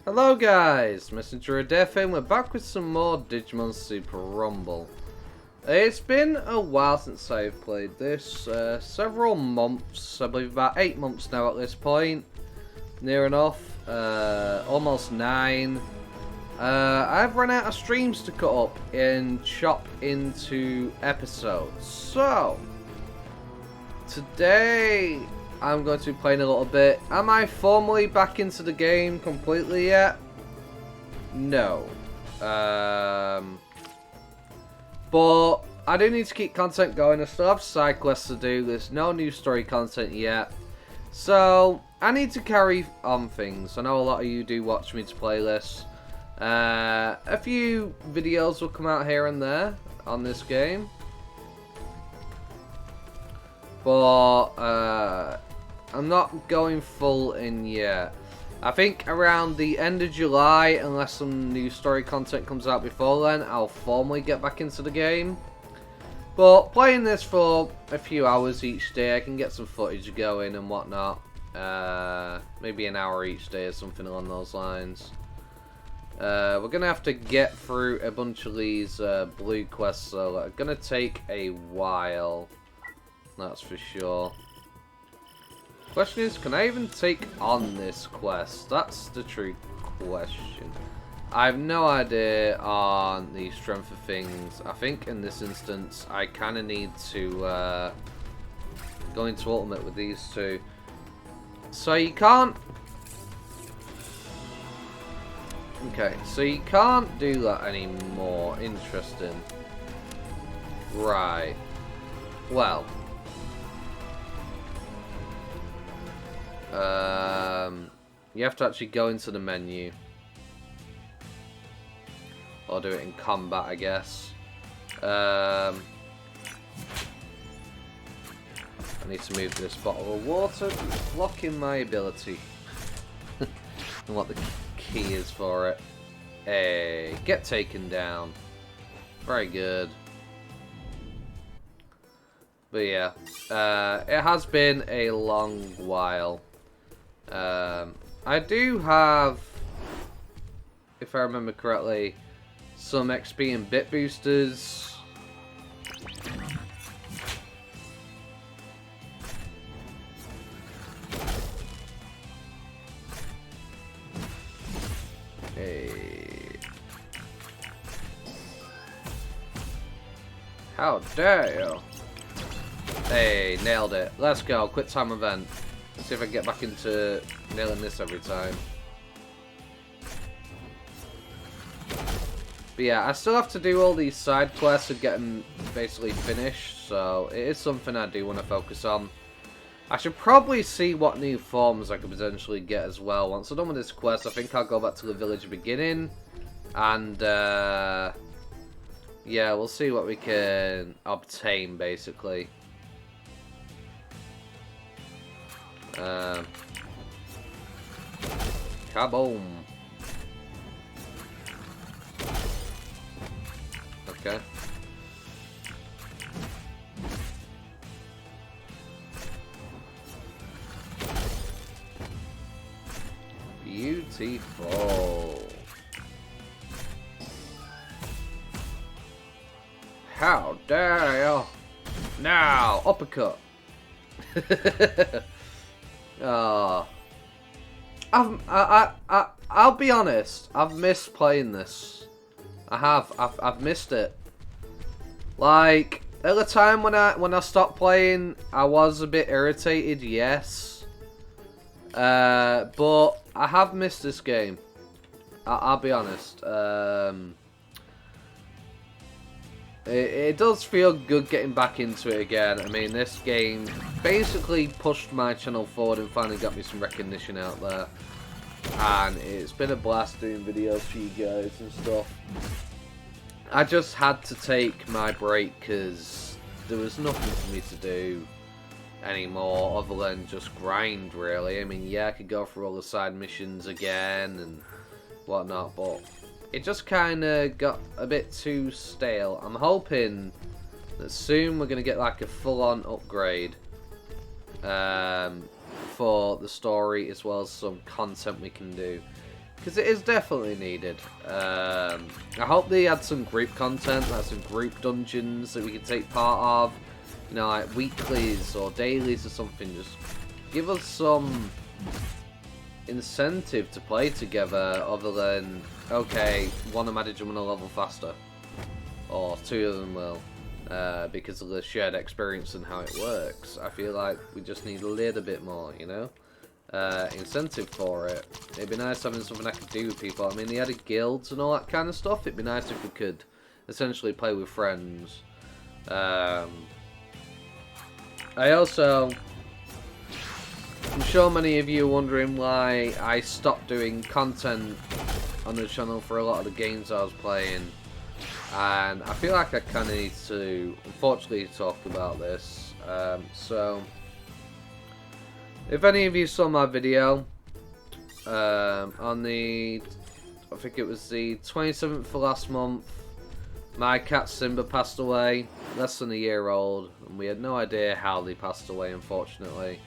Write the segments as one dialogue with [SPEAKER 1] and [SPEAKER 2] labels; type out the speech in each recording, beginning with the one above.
[SPEAKER 1] Hello guys, Messenger of Death and we're back with some more Digimon Super Rumble. It's been a while since I've played this, several months, I believe about 8 months now at this point, near enough, almost 9. I've run out of streams to cut up and chop into episodes, so today I'm going to be playing a little bit. Am I formally back into the game completely yet? No. But I do need to keep content going. I still have side quests to do. There's no new story content yet. So I need to carry on things. I know a lot of you do watch me to play this. A few videos will come out here and there on this game. But I'm not going full in yet. I think around the end of July, unless some new story content comes out before then, I'll formally get back into the game. But playing this for a few hours each day, I can get some footage going and whatnot. Maybe an hour each day or something along those lines. We're going to have to get through a bunch of these blue quests, so it's going to take a while. That's for sure. Question is, can I even take on this quest? That's the true question. I have no idea on the strength of things. I think in this instance, I kind of need to go into ultimate with these two. So you can't... Okay, so you can't do that anymore. Interesting. Right. Well... you have to actually go into the menu. Or do it in combat, I guess. I need to move this bottle of water, blocking my ability. And what the key is for it. Hey, get taken down. Very good. But yeah, it has been a long while. I do have, if I remember correctly, some XP and bit boosters. Hey. How dare you? Hey, nailed it. Let's go. Quick time event. Let's see if I can get back into nailing this every time. But yeah, I still have to do all these side quests and get them basically finished. So it is something I do want to focus on. I should probably see what new forms I could potentially get as well. Once I'm done with this quest, I think I'll go back to the village beginning. And yeah, we'll see what we can obtain basically. Kaboom. Okay. Beautiful. How dare you? Now, uppercut. I'll be honest. I've missed playing this. I have. I've missed it. Like at the time when I stopped playing, I was a bit irritated. Yes. But I have missed this game. I'll be honest. It does feel good getting back into it again. I mean, this game basically pushed my channel forward and finally got me some recognition out there. And it's been a blast doing videos for you guys and stuff. I just had to take my break because there was nothing for me to do anymore other than just grind, really. I mean, yeah, I could go through all the side missions again and whatnot, but it just kind of got a bit too stale. I'm hoping that soon we're going to get like a full-on upgrade for the story as well as some content we can do. because it is definitely needed. I hope they add some group content, like some group dungeons that we can take part of. You know, like weeklies or dailies or something. Just give us some incentive to play together other than, okay, one of my Digimon will level faster. Or two of them will. Because of the shared experience and how it works. I feel like we just need a little bit more, you know? Incentive for it. It'd be nice having something I could do with people. I mean, they added guilds and all that kind of stuff. It'd be nice if we could essentially play with friends. I'm sure many of you are wondering why I stopped doing content on the channel for a lot of the games I was playing. And I feel like I kind of need to, unfortunately, talk about this. So, if any of you saw my video on the, I think it was the 27th of last month, my cat Simba passed away, less than a year old, and we had no idea how they passed away, unfortunately.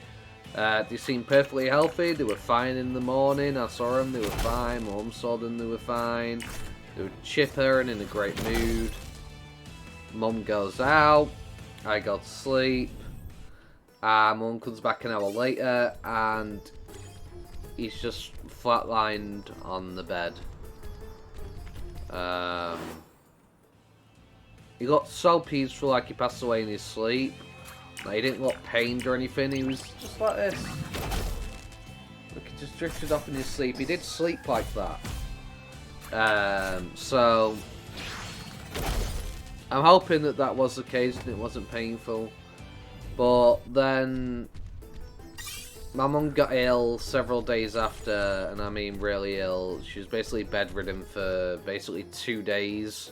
[SPEAKER 1] They seemed perfectly healthy, they were fine in the morning, I saw them, they were fine, Mum saw them, they were fine. They were chipper and in a great mood. Mum goes out, I go to sleep. Mum comes back an hour later and he's just flatlined on the bed. He looked so peaceful, like he passed away in his sleep. Like, he didn't look pained or anything, he was just like this. Like, he just drifted off in his sleep. He did sleep like that. So I'm hoping that that was the case and it wasn't painful. But then my mum got ill several days after, and I mean really ill. She was basically bedridden for basically 2 days.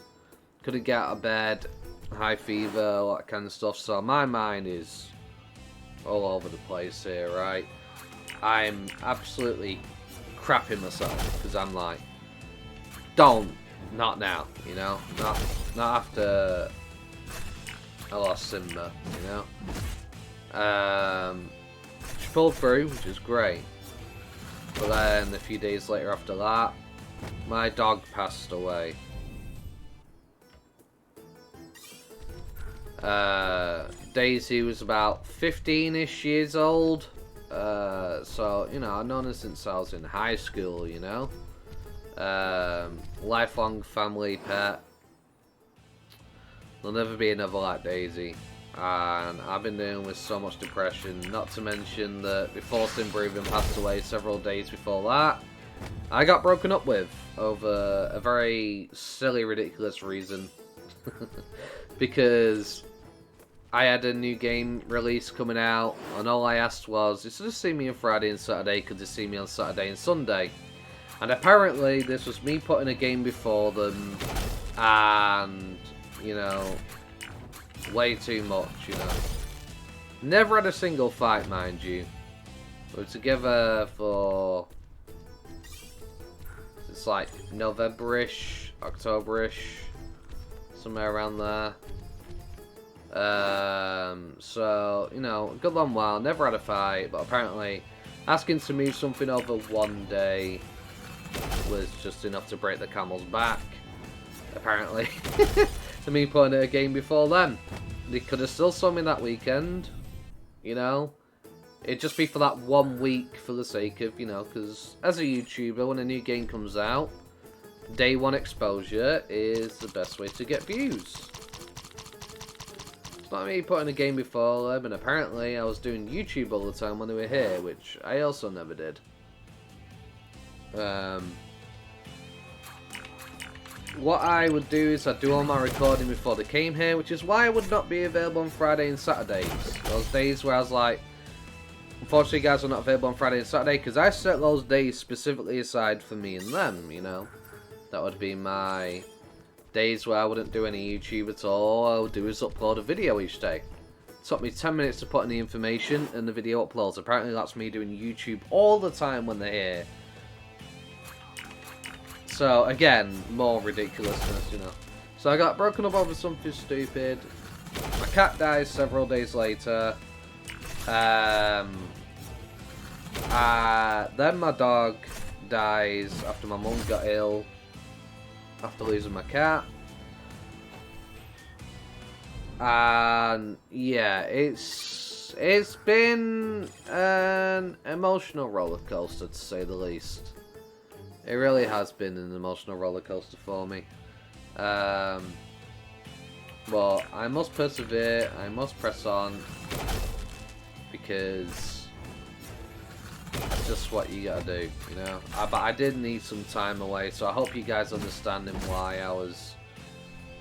[SPEAKER 1] Couldn't get out of bed, high fever, all that kind of stuff. So my mind is all over the place here, right? I'm absolutely crapping myself because I'm like, not now, you know, not after I lost Simba, you know. She pulled through, which is great, but then a few days later after that, my dog passed away. Daisy was about 15-ish years old, so, you know, I've known her since I was in high school, you know. Lifelong family pet. There'll never be another like Daisy. And I've been dealing with so much depression, not to mention that before Simba even passed away, several days before that, I got broken up with over a very silly, ridiculous reason. Because I had a new game release coming out, and all I asked was, instead of seeing me on Friday and Saturday, could they see me on Saturday and Sunday? And apparently this was me putting a game before them, and, you know, way too much, you know. Never had a single fight, mind you. We were together for, it's like November-ish, October-ish, somewhere around there. So, you know, a good long while, never had a fight, but apparently asking to move something over one day was just enough to break the camel's back, apparently. To me putting a game before then. They could have still saw me that weekend, you know. It'd just be for that 1 week for the sake of, you know, because as a YouTuber, when a new game comes out, day one exposure is the best way to get views. It's not me putting a game before them, and apparently I was doing YouTube all the time when they were here, which I also never did. What I would do is I'd do all my recording before they came here, which is why I would not be available on Friday and Saturdays. Those days where I was like, unfortunately guys are not available on Friday and Saturday, because I set those days specifically aside for me and them, you know. That would be my days where I wouldn't do any YouTube at all. All I would do is upload a video each day. It took me 10 minutes to put in the information and the video uploads. Apparently that's me doing YouTube all the time when they're here. So, again, more ridiculousness, you know. So I got broken up over something stupid. My cat dies several days later. Then my dog dies after my mum got ill, after losing my cat. And yeah, it's been an emotional roller coaster, to say the least. It really has been an emotional roller coaster for me. But I must persevere, I must press on, because that's just what you gotta do, you know. But I did need some time away, so I hope you guys understanding why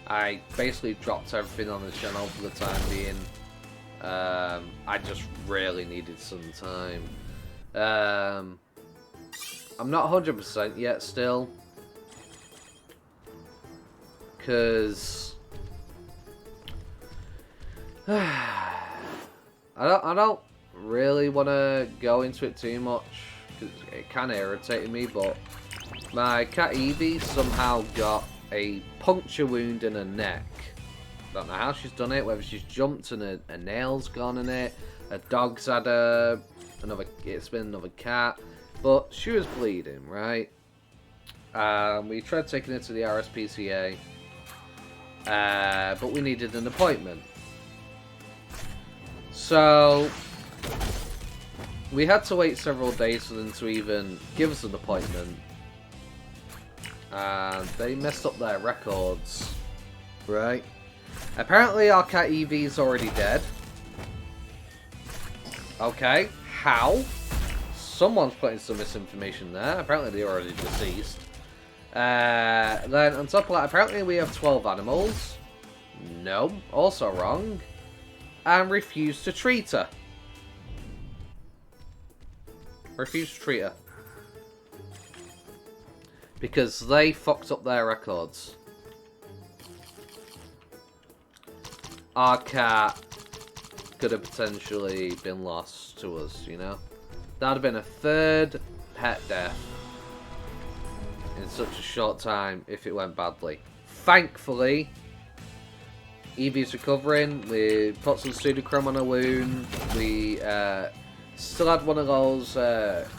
[SPEAKER 1] I basically dropped everything on the channel for the time being. I just really needed some time. I'm not 100% yet still, because I don't really want to go into it too much, because it kind of irritated me, but my cat Evie somehow got a puncture wound in her neck. Don't know how she's done it, whether she's jumped and a nail's gone in it, a dog's had it's been another cat, but she was bleeding, right? We tried taking her to the RSPCA, but we needed an appointment. So we had to wait several days for them to even give us an appointment. And they messed up their records, right? Apparently our cat Evie's already dead. Okay, how? Someone's putting some misinformation there. Apparently they're already deceased. Then on top of that, apparently we have 12 animals. No, also wrong. And refused to treat her. Refused to treat her. Because they fucked up their records. Our cat could have potentially been lost to us, you know? That would have been a third pet death in such a short time if it went badly. Thankfully, Evie's recovering. We put some pseudochrome on her wound. We still had one of those,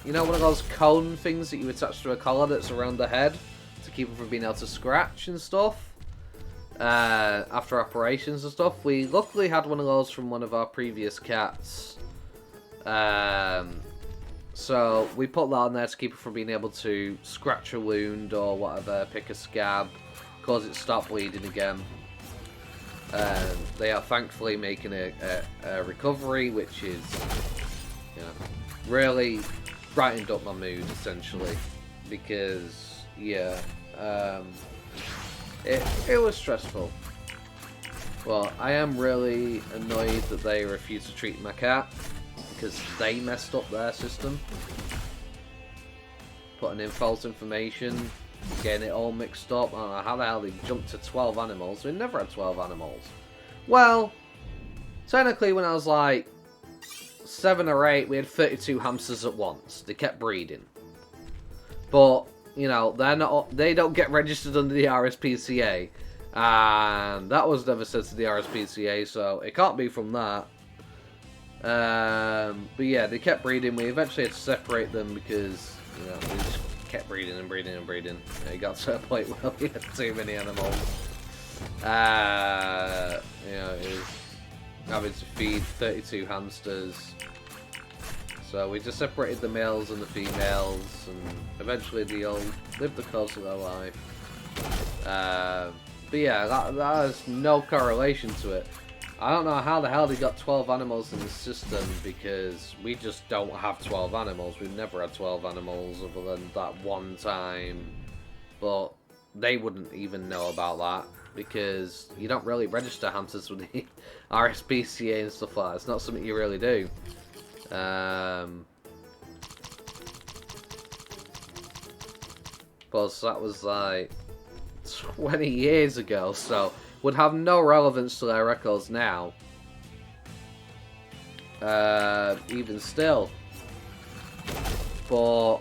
[SPEAKER 1] you know, one of those cone things that you attach to a collar that's around the head to keep her from being able to scratch and stuff. After operations and stuff. We luckily had one of those from one of our previous cats. So we put that on there to keep her from being able to scratch a wound or whatever, pick a scab, cause it to stop bleeding again. They are thankfully making a recovery, which is, you know, really brightened up my mood, essentially. Because, yeah, it was stressful. Well, I am really annoyed that they refused to treat my cat, because they messed up their system. Putting in false information, getting it all mixed up. I don't know how the hell they jumped to 12 animals. We never had 12 animals. Well, technically when I was like 7 or 8, we had 32 hamsters at once. They kept breeding. But, you know, they don't get registered under the RSPCA. And that was never said to the RSPCA, so it can't be from that. But yeah, they kept breeding. We eventually had to separate them because, you know, they just kept breeding and breeding and breeding. It got to a point where we had too many animals. You know, it was having to feed 32 hamsters. So we just separated the males and the females, and eventually they all lived the course of their life. But yeah, that has no correlation to it. I don't know how the hell they got 12 animals in the system, because we just don't have 12 animals. We've never had 12 animals other than that one time. But they wouldn't even know about that, because you don't really register hamsters with the RSPCA and stuff like that. It's not something you really do. Plus, that was like 20 years ago, so would have no relevance to their records now. Even still. But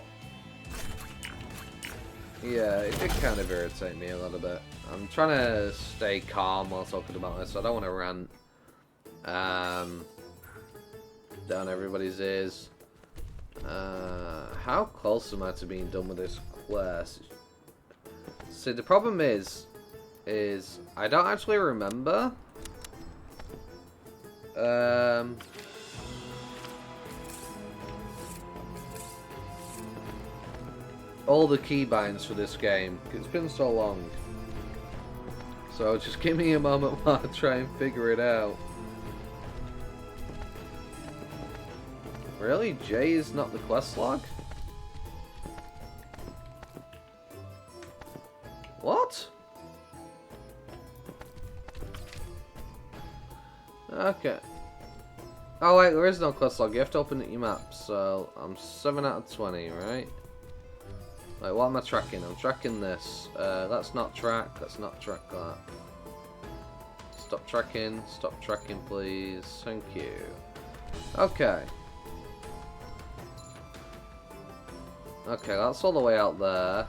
[SPEAKER 1] yeah, it did kind of irritate me a little bit. I'm trying to stay calm while talking about this. I don't want to rant down everybody's ears. How close am I to being done with this quest? See, the problem is I don't actually remember. All the keybinds for this game. It's been so long. So just give me a moment while I try and figure it out. Really? J is not the quest log? What? Okay. Oh wait, there is no quest log. You have to open your map. So I'm 7 out of 20, right? Like, what am I tracking? I'm tracking this. Let's not track. Let's not track that. Stop tracking. Stop tracking, please. Thank you. Okay. Okay, that's all the way out there.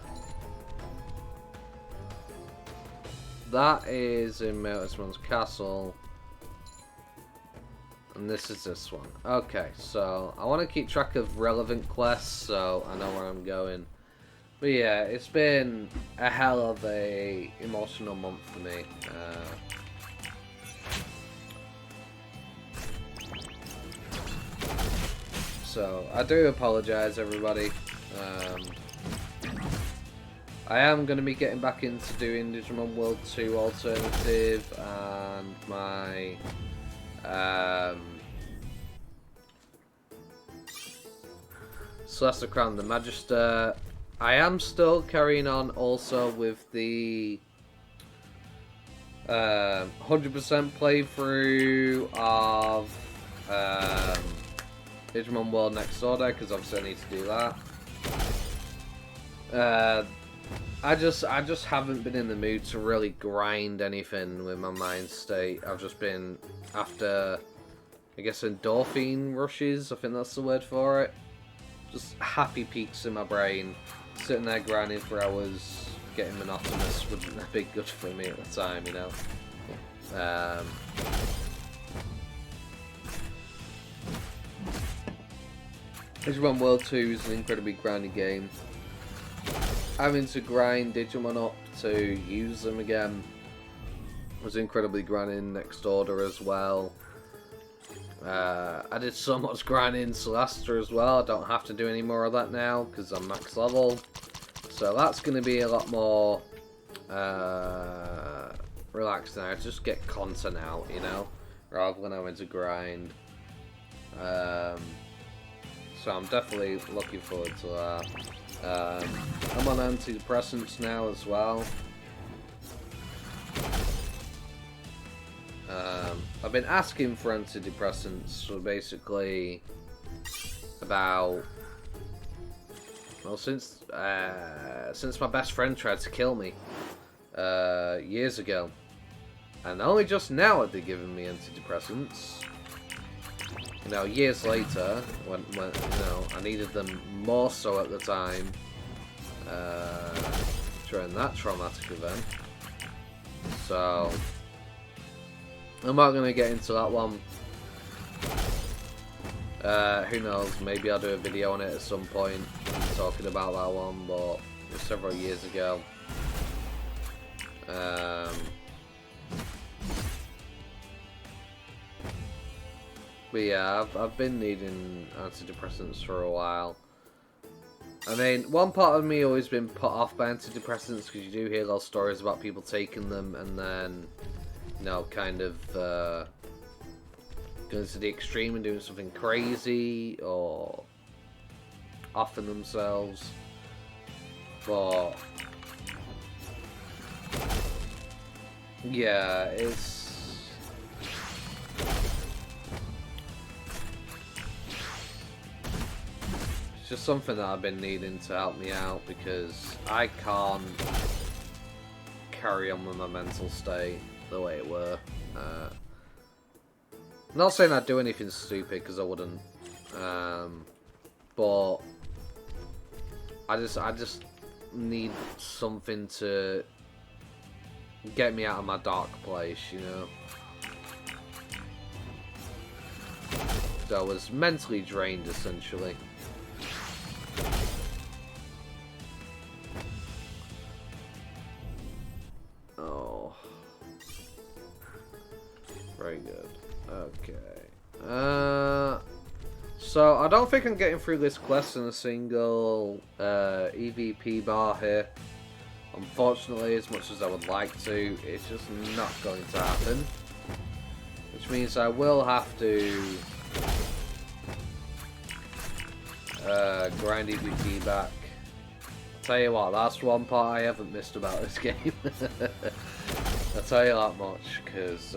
[SPEAKER 1] That is in Motorman's Castle. And this is this one. Okay, so I want to keep track of relevant quests so I know where I'm going. But yeah, it's been a hell of a emotional month for me. So I do apologise, everybody. I am going to be getting back into doing Digimon World 2 Alternative and my Celestial Crown the Magister. I am still carrying on also with the 100% playthrough of Digimon World Next Order, because obviously I need to do that. I just haven't been in the mood to really grind anything with my mind state. I've just been after, I guess, endorphin rushes, I think that's the word for it. Just happy peaks in my brain. Sitting there grinding for hours, getting monotonous wouldn't have been good for me at the time, you know. Digimon World 2 is an incredibly grindy game. Having to grind Digimon up to use them again was incredibly grinding. Next Order as well. I did so much grinding Celestia as well. I don't have to do any more of that now because I'm max level. So that's going to be a lot more relaxed now. Just get content out, you know, rather than having to grind. So I'm definitely looking forward to that. I'm on antidepressants now as well. I've been asking for antidepressants for basically about, well, since my best friend tried to kill me years ago, and only just now have they given me antidepressants. You know, years later, when you know I needed them more so at the time during that traumatic event. So I'm not going to get into that one. Who knows, maybe I'll do a video on it at some point talking about that one, but it was several years ago. But yeah, I've been needing antidepressants for a while. I mean, one part of me always been put off by antidepressants because you do hear those stories about people taking them and then, you know, kind of going to the extreme and doing something crazy or offing themselves. But yeah, it's just something that I've been needing to help me out because I can't carry on with my mental state the way it were. I'm not saying I'd do anything stupid because I wouldn't, but I just need something to get me out of my dark place, you know. So I was mentally drained essentially. Very good. Okay. So I don't think I'm getting through this quest in a single EVP bar here. Unfortunately, as much as I would like to, it's just not going to happen. Which means I will have to grind EVP back. I'll tell you what, that's one part I haven't missed about this game. I'll tell you that much, because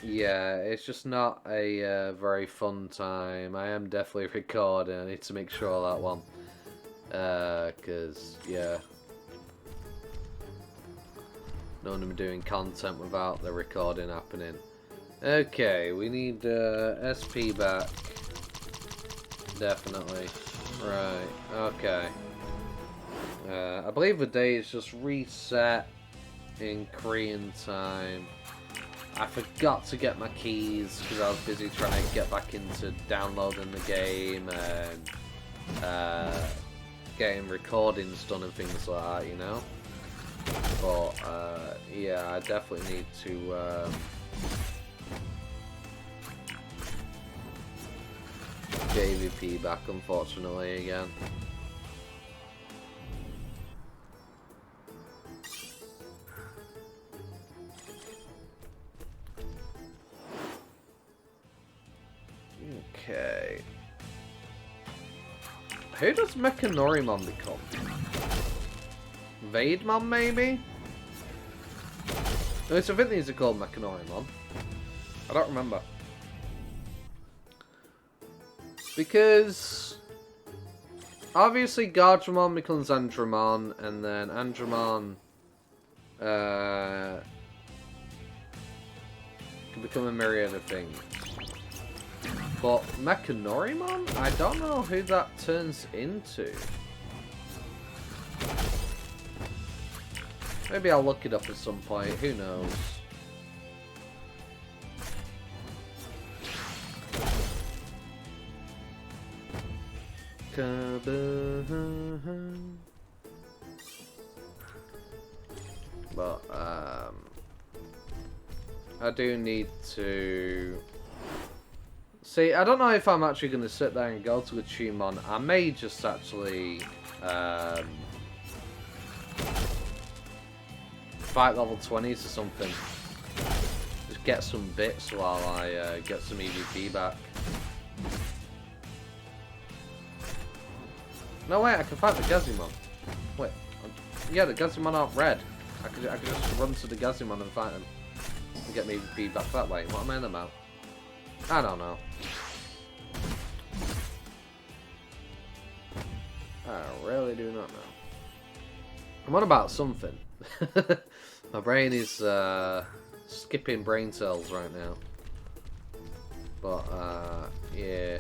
[SPEAKER 1] yeah, it's just not a very fun time. I am definitely recording. I need to make sure of that one. Because, yeah. Don't want to be doing content without the recording happening. Okay, we need SP back. Definitely. Right, okay. I believe the day is just reset in Korean time. I forgot to get my keys because I was busy trying to get back into downloading the game and getting recordings done and things like that, you know? But, yeah, I definitely need to get EVP back, unfortunately, again. Okay. Who does Mechanorimon become? Veemon, maybe? At least I think these are called Mechanorimon. I don't remember. Because obviously Gardramon becomes Andromon, and then Andromon can become a myriad of things. But Mechanorimon? I don't know who that turns into. Maybe I'll look it up at some point, who knows. But, I do need to... See, I don't know if I'm actually going to sit there and go to a Digimon. I may just actually fight level 20s or something. Just get some bits while I get some EVP back. No, wait, I can fight the Gazimon. Wait, yeah, the Gazimon aren't red. I could just run to the Gazimon and fight them. And get my EVP back that way. What am I in about? I don't know. I really do not know. I'm on about something. My brain is skipping brain cells right now. But, yeah.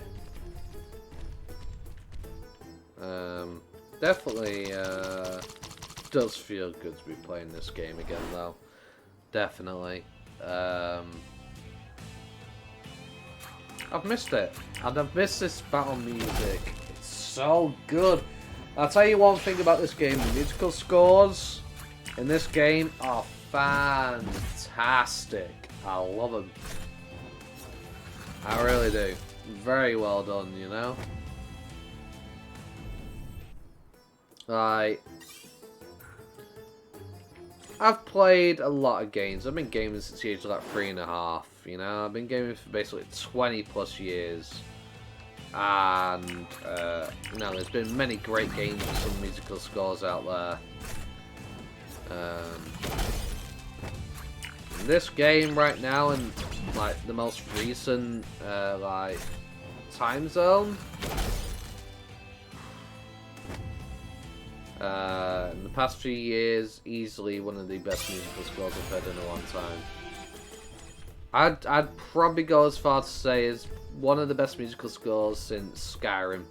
[SPEAKER 1] Definitely does feel good to be playing this game again, though. Definitely. I've missed it. And I've missed this battle music. It's so good. I'll tell you one thing about this game. The musical scores in this game are fantastic. I love them. I really do. Very well done, you know? Like, I've played a lot of games. I've been gaming since the age of like 3.5, you know? I've been gaming for basically 20 plus years. And, you know, there's been many great games with some musical scores out there. This game right now, in like the most recent like time zone, in the past few years, easily one of the best musical scores I've heard in a long time. I'd probably go as far to say is one of the best musical scores since Skyrim.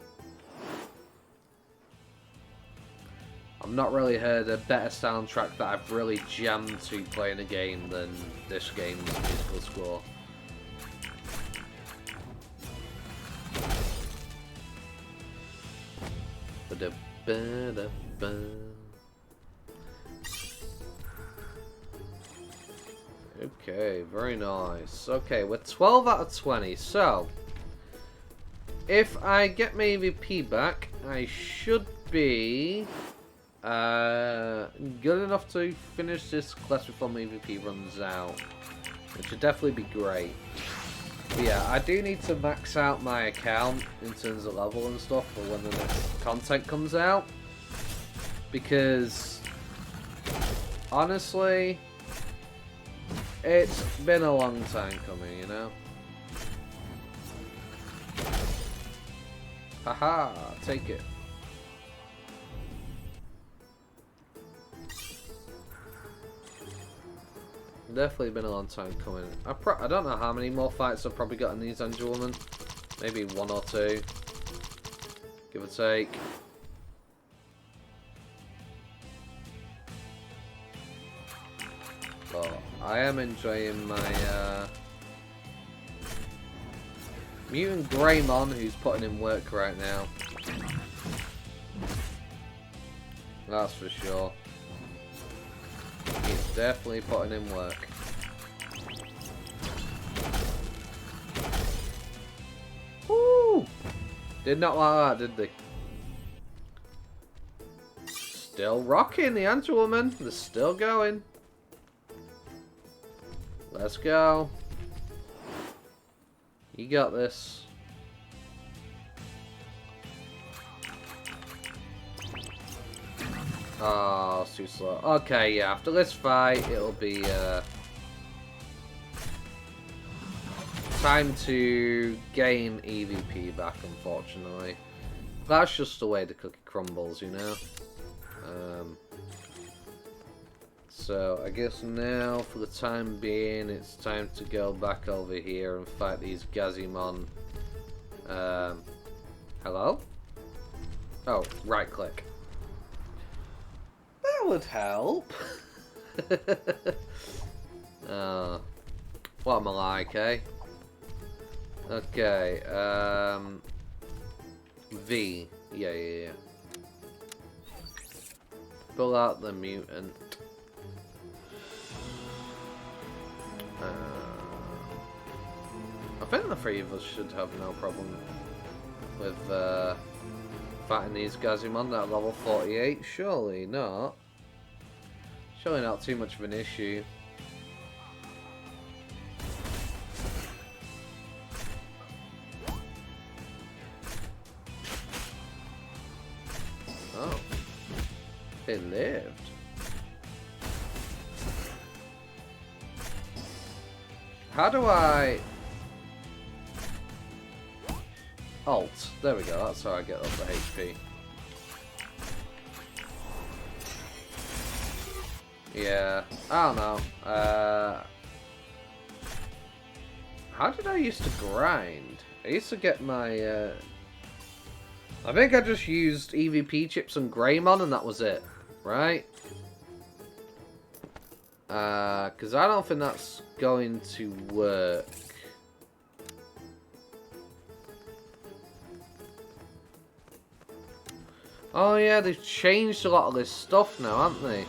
[SPEAKER 1] I've not really heard a better soundtrack that I've really jammed to playing a game than this game's musical score. Okay, very nice. Okay, we're 12 out of 20. So, if I get my EVP back, I should be good enough to finish this quest before my EVP runs out. Which would definitely be great. But yeah, I do need to max out my account in terms of level and stuff for when the next content comes out. Because, honestly, it's been a long time coming, you know? Haha, take it. Definitely been a long time coming. I don't know how many more fights I've probably got in these Angel Woman. Maybe 1 or 2. Give or take. But I am enjoying my Mutant Greymon, who's putting in work right now. That's for sure. He's definitely putting in work. Woo! Did not like that, did they? Still rocking the Angel Woman. They're still going. Let's go. You got this. Oh, it's too slow. Okay, yeah, after this fight, it'll be time to gain EVP back, unfortunately. That's just the way the cookie crumbles, you know? So, I guess now, for the time being, it's time to go back over here and fight these Gazimon. Hello? Oh, right click. That would help. What am I like, eh? Okay, V. Yeah. Pull out the mutant. I think the 3 of us should have no problem with fighting these Gazimon at level 48. Surely not. Surely not too much of an issue. Oh. It lived. How do I... Alt. There we go. That's how I get up the HP. Yeah. I don't know. How did I used to grind? I used to get my... I think I just used EVP chips and Greymon and that was it. Right? Because I don't think that's going to work. Oh yeah, they've changed a lot of this stuff now, haven't they?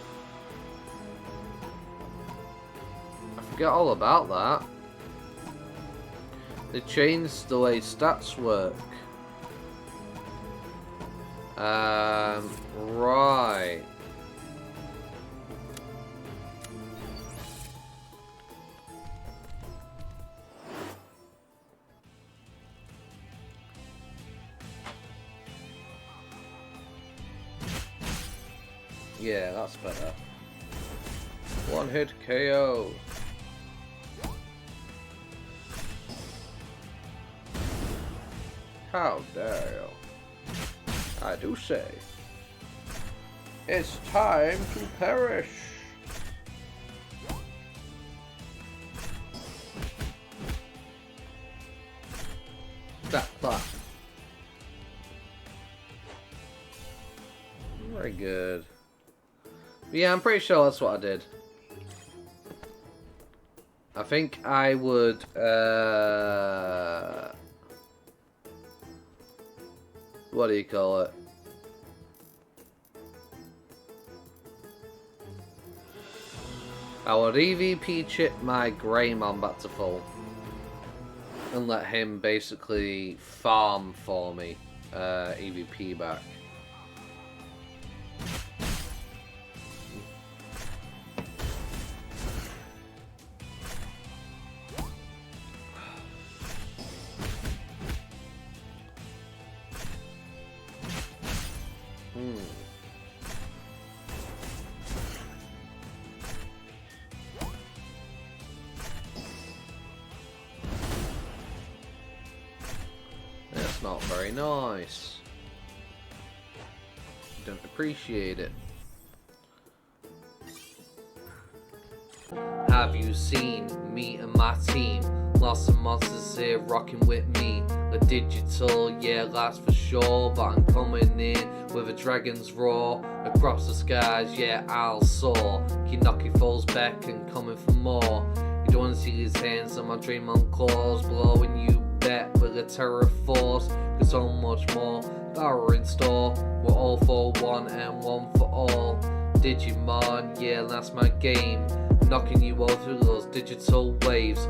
[SPEAKER 1] I forget all about that. They changed the way stats work. Right. Yeah, that's better. One hit KO. How dare you? I do say. It's time to perish. That. Very good. Yeah, I'm pretty sure that's what I did. I think I would, what do you call it? I would EVP chip my Greymon back to full. And let him basically farm for me. EVP back. That's not very nice. Don't appreciate it. Have you seen me and my team? Lots of monsters here rocking with me. The digital, yeah, that's for sure. But I'm coming in with a dragon's roar. Across the skies, yeah, I'll soar. Kinocki falls back and coming for more. You don't see his hands on my Dreamon claws, blowing you back with a terror force. Cause so much more power in store. We're all for one and one for all. Digimon, yeah, that's my game. Knocking you all through those digital waves.